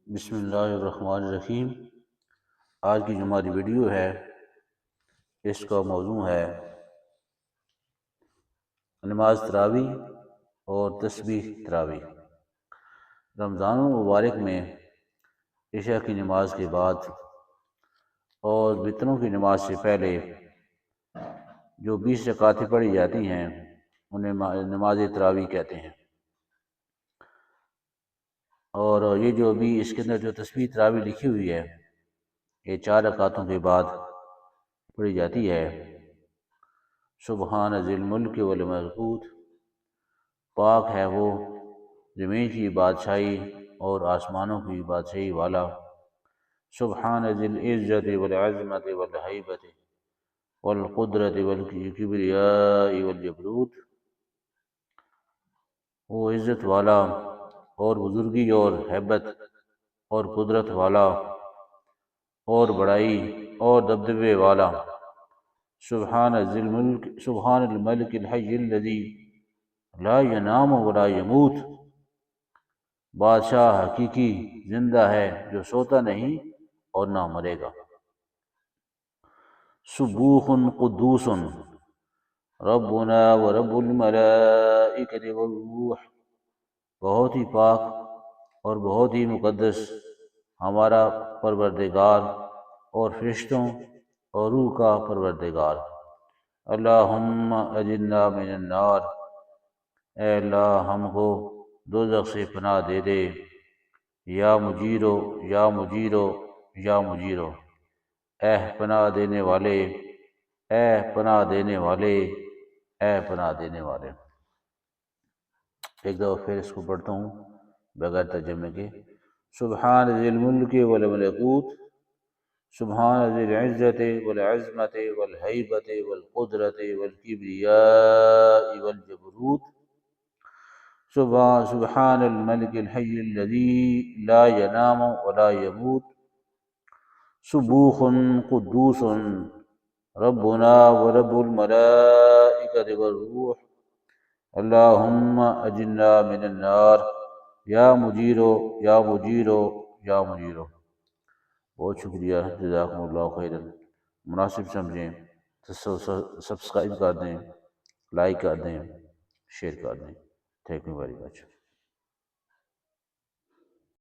بسم اللہ الرحمن الرحیم۔ آج کی جو ہماری ویڈیو ہے اس کا موضوع ہے نماز تراویح اور تسبیح تراویح۔ رمضان المبارک میں عشاء کی نماز کے بعد اور وطروں کی نماز سے پہلے جو 20 رکعتیں پڑھی جاتی ہیں انہیں نماز تراویح کہتے ہیں، اور یہ جو ابھی اس کے اندر جو تسبیح تراویح لکھی ہوئی ہے یہ 4 رکعتوں کے بعد پڑھی جاتی ہے۔ سبحان ذی الملک والملکوت، پاک ہے وہ زمین کی بادشاہی اور آسمانوں کی بادشاہی والا۔ سبحان ذی العزت والعظمت والہیبت والقدرت والکبریاء والجبروت، وہ عزت والا اور بزرگی اور ہیبت اور قدرت والا اور بڑائی اور دبدبے والا۔ سبحان ذی الملک، سبحان الملک الحی الذی لا ینام ولا یموت، بادشاہ حقیقی زندہ ہے جو سوتا نہیں اور نہ مرے گا۔ سبوح قدوس ربنا ورب الملائکۃ والروح، بہت ہی پاک اور بہت ہی مقدس ہمارا پروردگار اور فرشتوں اور روح کا پروردگار۔ اللہم اجرنا من النار، اے اللہ ہم کو دوزخ سے پناہ دے دے۔ یا مجیرو یا مجیرو یا مجیرو، اے پناہ دینے والے، اے پناہ دینے والے، اے پناہ دینے والے۔ ایک دفعہ پھر اس کو پڑھتا ہوں بغیر ترجمے کے۔ سبحان ذی الملک والملکوت، سبحان ذی العزت والعظمت والہیبت والقدرت والکبریاء والجبروت، سبحان الملک الحی الذی لا ینام ولا یموت، سبوح قدوس ربنا ورب الملائکۃ والروح، اللہم اجرنا من النار، یا مجیرو یا مجیرو یا مجیرو۔ بہت شکریہ، جزاکم اللہ خیرا۔ مناسب سمجھیں تو سبسکرائب کر دیں، لائک کر دیں، شیئر کر دیں۔ Thank you very much.